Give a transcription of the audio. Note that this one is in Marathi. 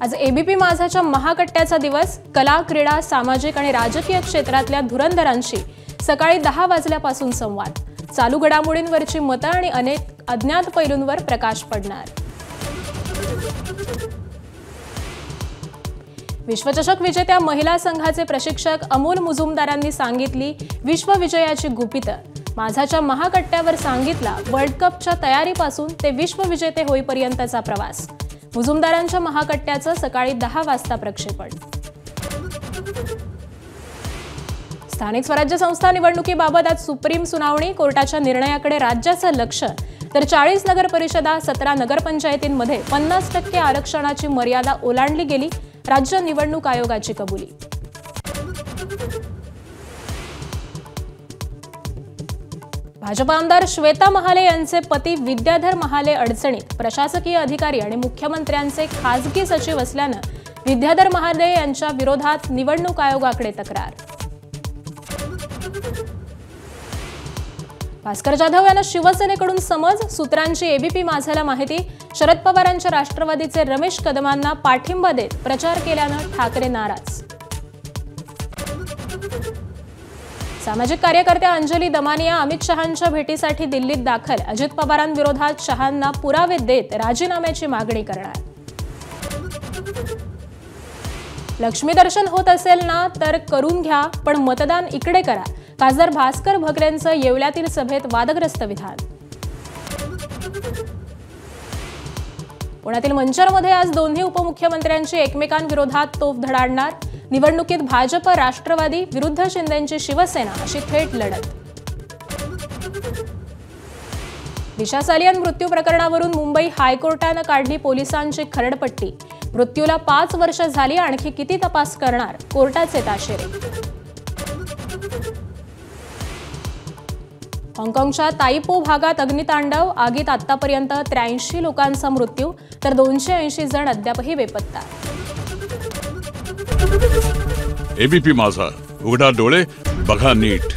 आज एबीपी माझाच्या महाकट्ट्याचा दिवस। कला, क्रीडा, सामाजिक आणि राजकीय क्षेत्रातल्या धुरंधरांशी सकाळी 10 वाजल्यापासून संवाद। चालू घडामोडींवरची मतं आणि अनेक अज्ञात पैलूंवर प्रकाश पडणार। विश्वचषक विजेत्या महिला संघाचे प्रशिक्षक अमोल मुजुमदारांनी सांगितली विश्वविजयाची गुपितं। माझाच्या महाकट्ट्यावर सांगितला वर्ल्ड कपच्या तयारीपासून ते विश्वविजेते होईपर्यंतचा प्रवास। मुजुमदारांच्या महाकट्ट्याचं सकाळी 10 वाजता प्रक्षेपण। स्थानिक स्वराज्य संस्था निवडणुकीबाबत आज सुप्रीम सुनावणी। कोर्टाच्या निर्णयाकडे राज्याचं लक्ष। तर 40 नगर परिषदा, 17 नगरपंचायतींमध्ये 50% आरक्षणाची मर्यादा ओलांडली गेली। राज्य निवडणूक आयोगाची कबुली। भाजप आमदार श्वेता महाले यांचे पती विद्याधर महाले अडचणीत। प्रशासकीय अधिकारी आणि मुख्यमंत्र्यांचे खासगी सचिव असल्यानं विद्याधर महाले यांच्या विरोधात निवडणूक आयोगाकडे तक्रार। भास्कर जाधव यांना शिवसेनेकडून समज। सूत्रांची एबीपी माझाला माहिती। शरद पवारांच्या राष्ट्रवादीचे रमेश कदमांना पाठिंबा देत प्रचार केल्यानं ठाकरे नाराज। सामाजिक कार्यकर्त्या अंजली दमानिया अमित शहांच्या भेटीसाठी दिल्लीत दाखल। अजित पवारांविरोधात शहांना पुरावे देत राजीनाम्याची मागणी करणार। लक्ष्मी दर्शन होत असेल ना तर करून घ्या, पण मतदान इकडे करा। खासदार भास्कर भगरेंचं येवल्यातील सभेत वादग्रस्त विधान। पुण्यातील मंचरमध्ये आज दोन्ही उपमुख्यमंत्र्यांची एकमेकांविरोधात तोफ धडाडणार। निवडणुकीत भाजप राष्ट्रवादी विरुद्ध शिंदेची शिवसेना अशी थेट लढत। दिशा सालियन मृत्यू प्रकरणावरून मुंबई हायकोर्टानं काढली पोलिसांची खरडपट्टी। मृत्यूला 5 वर्ष झाली, आणखी किती तपास करणार, कोर्टाचे ताशेरे। हाँगकाँगच्या ताईपो भागात अग्नितांडव। आगीत आतापर्यंत 83 लोकांचा मृत्यू, तर 280 जण अद्यापही बेपत्ता। एबीपी माझा, उघडा डोळे बघा नीट।